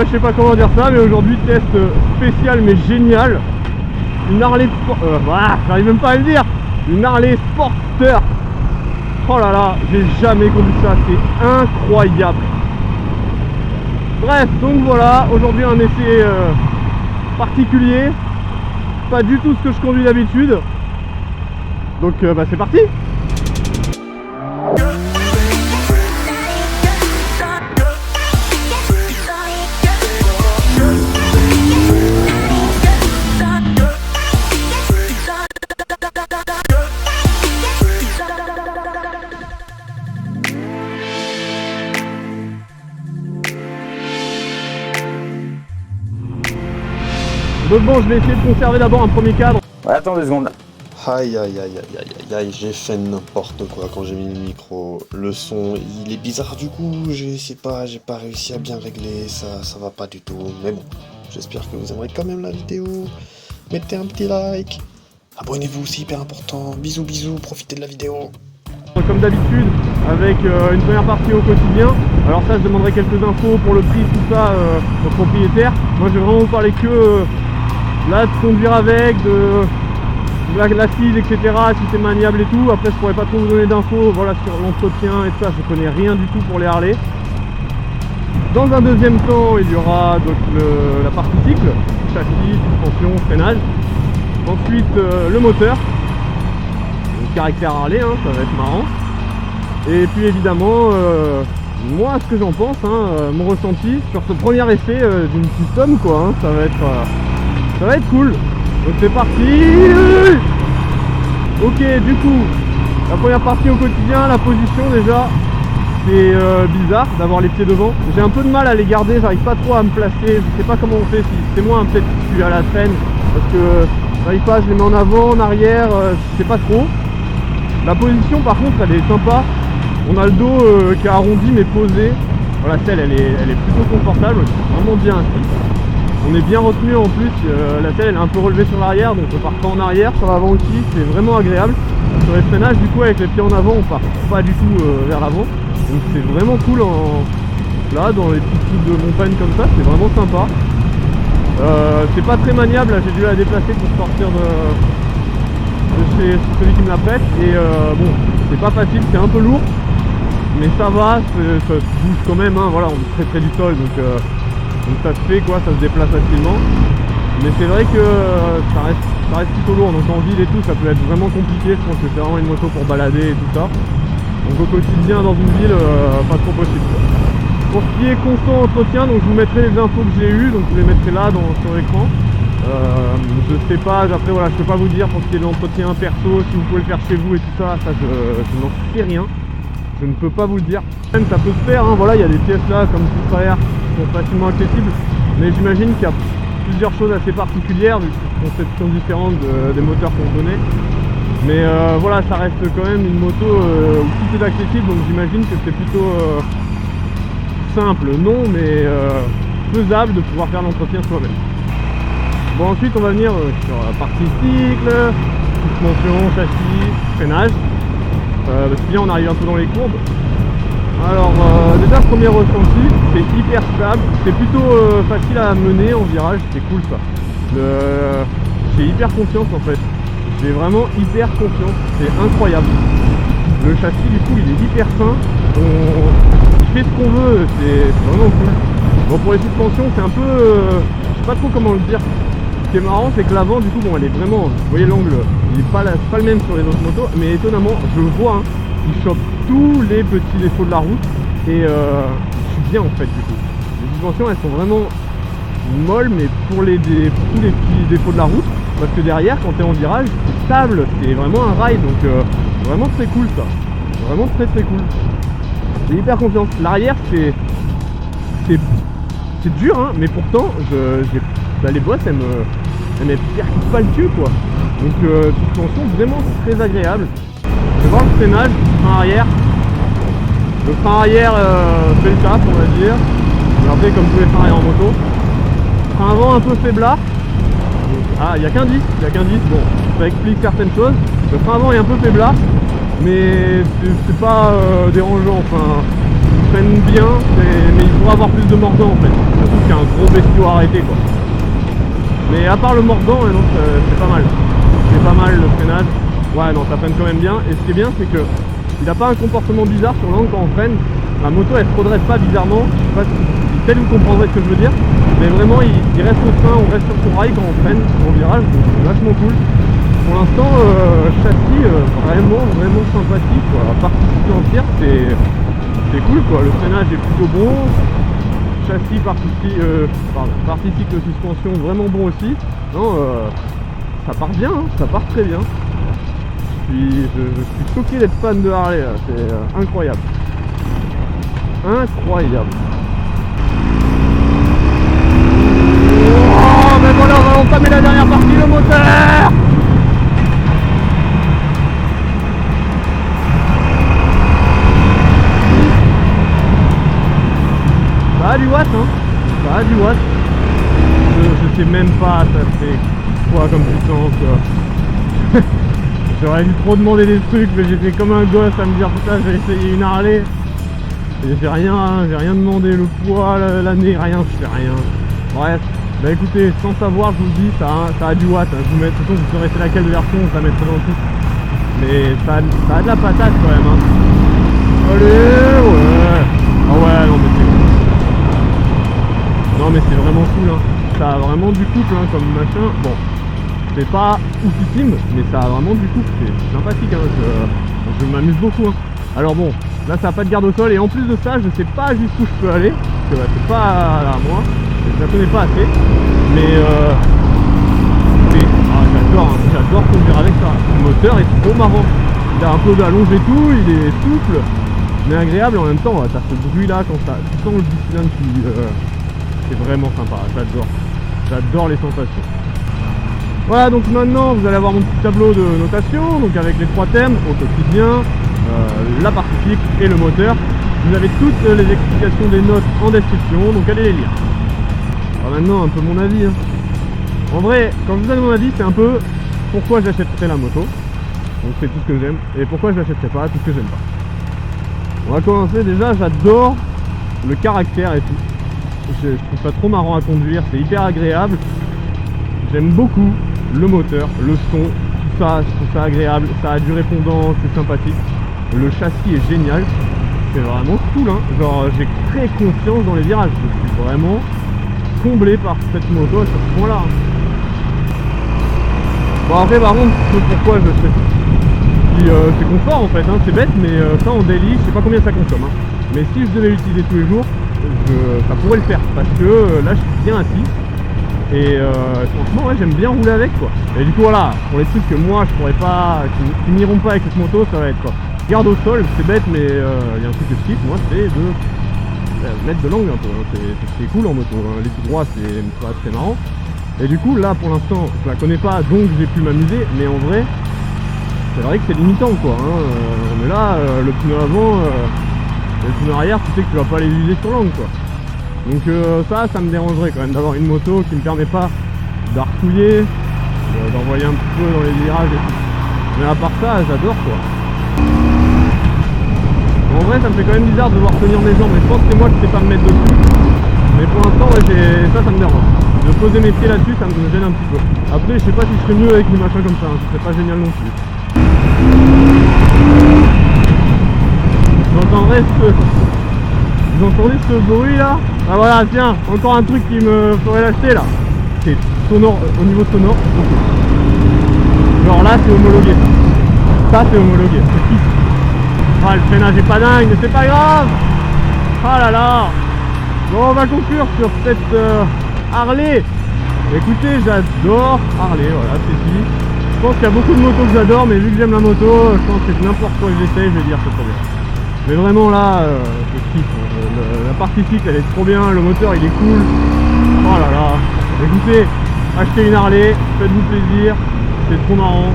Ouais, je sais pas comment dire ça, mais aujourd'hui test spécial mais génial. Une Harley j'arrive même pas à le dire. Une Harley Sportster. Oh là là, j'ai jamais conduit ça, c'est incroyable. Bref, donc voilà, aujourd'hui un essai particulier. Pas du tout ce que je conduis d'habitude. Donc bah c'est parti. Donc bon, je vais essayer de conserver d'abord un premier cadre. Ouais, attends 2 secondes. Aïe aïe aïe aïe aïe aïe, j'ai fait n'importe quoi quand j'ai mis le micro. Le son, il est bizarre du coup, j'ai pas réussi à bien régler, ça va pas du tout. Mais bon, j'espère que vous aimerez quand même la vidéo. Mettez un petit like, abonnez-vous, c'est hyper important. Bisous bisous, profitez de la vidéo. Comme d'habitude, avec une première partie au quotidien. Alors ça, je demanderai quelques infos pour le prix, tout ça, au propriétaire. Moi, je vais vraiment vous parler que là, de conduire avec, de l'assise, etc., si c'est maniable et tout. Après, je pourrais pas trop vous donner d'infos, voilà, sur l'entretien et tout ça, je connais rien du tout pour les Harley. Dans un deuxième temps, il y aura donc la partie cycle, châssis, suspension, freinage. Ensuite, le moteur, le caractère Harley, hein, ça va être marrant. Et puis évidemment, moi, ce que j'en pense, hein, mon ressenti sur ce premier essai d'une custom, quoi, hein, ça va être cool. Donc c'est parti. Ok, du coup, la première partie au quotidien, la position déjà, c'est bizarre d'avoir les pieds devant. J'ai un peu de mal à les garder, j'arrive pas trop à me placer, je sais pas comment on fait, si c'est moi peut-être que je suis à la traîne, parce que j'arrive pas, je les mets en avant, en arrière, je sais pas trop. La position par contre elle est sympa, on a le dos qui est arrondi mais posé. Voilà, celle elle est plutôt confortable, vraiment bien assise. On est bien retenu en plus, la selle elle est un peu relevée sur l'arrière, donc on part pas en arrière, sur l'avant aussi, c'est vraiment agréable. Sur les freinages du coup avec les pieds en avant on part pas du tout vers l'avant, donc c'est vraiment cool là dans les petites routes de montagne comme ça, c'est vraiment sympa. C'est pas très maniable, là j'ai dû la déplacer pour sortir de chez celui qui me la prête, et bon c'est pas facile, c'est un peu lourd, mais ça va, ça se bouge quand même, hein, voilà, on est très près du sol, donc ça se fait quoi, ça se déplace facilement. Mais c'est vrai que ça reste plutôt lourd, donc en ville et tout ça peut être vraiment compliqué. Je pense que c'est vraiment une moto pour balader et tout ça. Donc au quotidien dans une ville, pas trop possible. Pour ce qui est constant entretien, donc je vous mettrai les infos que j'ai eues, donc je les mettrai là sur l'écran. Je sais pas, après voilà, je peux pas vous dire pour ce qui est de l'entretien perso, si vous pouvez le faire chez vous et tout ça, je n'en sais rien. Je ne peux pas vous le dire. Même ça peut se faire, hein, voilà, il y a des pièces là comme tout frère qui sont facilement accessibles, mais j'imagine qu'il y a plusieurs choses assez particulières vu que c'est une conception différente des moteurs qu'on connaît. Mais voilà, ça reste quand même une moto où tout est accessible, donc j'imagine que c'est plutôt simple, non, mais faisable de pouvoir faire l'entretien soi-même. Bon, ensuite on va venir sur la partie cycle, suspension, châssis, freinage. Parce que bien on arrive un peu dans les courbes. Alors déjà premier ressenti, c'est hyper stable, c'est plutôt facile à mener en virage, c'est cool ça. J'ai hyper confiance en fait, j'ai vraiment hyper confiance, c'est incroyable. Le châssis du coup il est hyper fin, il fait ce qu'on veut, c'est vraiment cool. Bon, pour les suspensions c'est un peu, je sais pas trop comment le dire. Ce qui est marrant c'est que l'avant du coup bon elle est vraiment, vous voyez l'angle, il n'est pas le même sur les autres motos, mais étonnamment je le vois, hein, il chope tous les petits défauts de la route et je suis bien en fait du coup. Les suspensions elles sont vraiment molles mais pour tous les petits défauts de la route, parce que derrière quand tu es en virage c'est stable, c'est vraiment un rail, donc vraiment très cool ça, vraiment très cool. J'ai hyper confiance. L'arrière c'est dur hein, mais pourtant les bosses elles me percutent pas le cul quoi. Donc suspension vraiment très agréable. Je vais voir le freinage, le frein arrière. Le frein arrière fait le taf on va dire. Regardez comme tous les freins arrière en moto. Frein avant un peu faiblard. Ah il n'y a qu'un 10, bon ça explique certaines choses. Le frein avant est un peu faiblard, mais c'est pas dérangeant, enfin il freine bien, mais il faudra avoir plus de mordant en fait. qu'un gros bestiau arrêté quoi. Mais à part le mordant, donc c'est pas mal. C'est pas mal le freinage. Ouais non, ça freine quand même bien. Et ce qui est bien, c'est que il n'a pas un comportement bizarre sur l'angle quand on freine. La moto elle se redresse pas bizarrement. Je sais pas si peut-être vous comprendrez ce que je veux dire. Mais vraiment il reste au frein, on reste sur son rail quand on freine au virage, donc c'est vachement cool. Pour l'instant, châssis vraiment sympathique quoi. Partie entière, c'est cool quoi. Le freinage est plutôt bon. Châssis partie cycle suspension vraiment bon aussi. Non, ça part bien, hein, ça part très bien. Je suis choqué d'être fan de Harley, c'est incroyable. Incroyable. Oh, mais voilà, on va entamer la dernière partie, le moteur. Ça a du watt, hein. Ça a du watt. Je sais même pas, ça fait quoi comme puissance. J'aurais dû trop demander des trucs, mais j'étais comme un gosse à me dire putain, je vais essayer une Harley. Et j'ai rien demandé, le poids, l'année, rien, je fais rien. Bref, bah écoutez, sans savoir, je vous dis, ça a du watt. Hein. Je vous mets, de toute façon, vous saurez c'est laquelle version, je la mettrai dans le tout. Mais ça a de la patate quand même. Hein. Allez, ouais. Ah ouais, non mais c'est cool. Non mais c'est vraiment cool. Hein. Ça a vraiment du couple hein, comme machin. Bon. C'est pas oufissime, mais ça a vraiment du coup, c'est sympathique, hein. Je m'amuse beaucoup. Hein. Alors bon, là ça n'a pas de garde au sol et en plus de ça, je sais pas jusqu'où je peux aller, parce que c'est pas à moi, je la connais pas assez, mais j'adore conduire avec ça. Le moteur est trop marrant, il a un peu d'allonge et tout, il est souple, mais agréable en même temps. T'as ce bruit là quand tu sens le bicylindre qui, c'est vraiment sympa, j'adore les sensations. Voilà, donc maintenant vous allez avoir mon petit tableau de notation, donc avec les 3 thèmes, au quotidien, la partie cycle et le moteur. Vous avez toutes les explications des notes en description, donc allez les lire. Alors maintenant un peu mon avis. Hein. En vrai, quand je vous donne mon avis, c'est un peu pourquoi j'achèterais la moto. Donc c'est tout ce que j'aime, et pourquoi je l'achèterais pas, tout ce que j'aime pas. On va commencer déjà, j'adore le caractère et tout. Je trouve ça trop marrant à conduire, c'est hyper agréable. J'aime beaucoup le moteur, le son, tout ça, je trouve ça agréable, ça a du répondant, c'est sympathique. Le châssis est génial, c'est vraiment cool, hein. Genre j'ai très confiance dans les virages, je suis vraiment comblé par cette moto à ce point là. Hein. Bon après par contre, pourquoi je fais c'est confort en fait, hein. C'est bête, mais ça en daily, je sais pas combien ça consomme. Hein. Mais si je devais l'utiliser tous les jours, ça pourrait le faire, parce que là je suis bien assis. Et franchement ouais, j'aime bien rouler avec quoi. Et du coup voilà, pour les trucs que moi je pourrais pas, qui n'iront pas avec cette moto, ça va être quoi. Garde au sol, c'est bête mais il y a un truc que je kiffe moi, c'est de mettre de l'angle un peu. Hein. C'est cool en moto, hein. Les tout droits c'est pas très marrant. Et du coup là pour l'instant je la connais pas donc j'ai pu m'amuser, mais en vrai c'est vrai que c'est limitant quoi. Hein. Mais là le pneu avant, le pneu arrière tu sais que tu vas pas les viser sur l'angle quoi. Donc ça me dérangerait quand même d'avoir une moto qui me permet pas d'arcouiller, d'envoyer un petit peu dans les virages et tout. Mais à part ça, j'adore quoi. En vrai, ça me fait quand même bizarre de devoir tenir mes jambes, mais je pense que c'est moi qui sais pas me mettre dessus. Mais pour l'instant, ouais, ça me dérange. De poser mes pieds là-dessus, ça me gêne un petit peu. Après, je sais pas si je serais mieux avec des machins comme ça, hein. Ce serait pas génial non plus. Vous entendez ce bruit là? Ah voilà, tiens, encore un truc qui me ferait l'acheter là. C'est sonore, au niveau sonore, genre là c'est homologué. Ça c'est homologué, c'est fixe. Ah le freinage est pas dingue, mais c'est pas grave. Ah là là. Bon on va conclure sur cette Harley. Écoutez, j'adore Harley, voilà c'est dit. Je pense qu'il y a beaucoup de motos que j'adore, mais vu que j'aime la moto, je pense que n'importe quoi que j'essaye, je vais dire c'est trop bien. Mais vraiment là, je kiffe. La partie cycle elle est trop bien, le moteur il est cool. Oh là là. Écoutez, achetez une Harley, faites-vous plaisir, c'est trop marrant.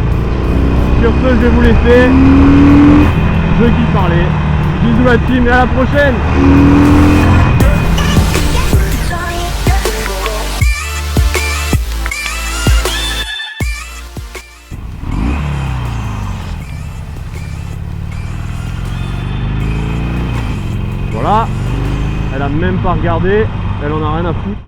Sur ce, je vais vous laisser. Je kiffe parler. Bisous la team et à la prochaine. Voilà, elle a même pas regardé, elle en a rien à foutre.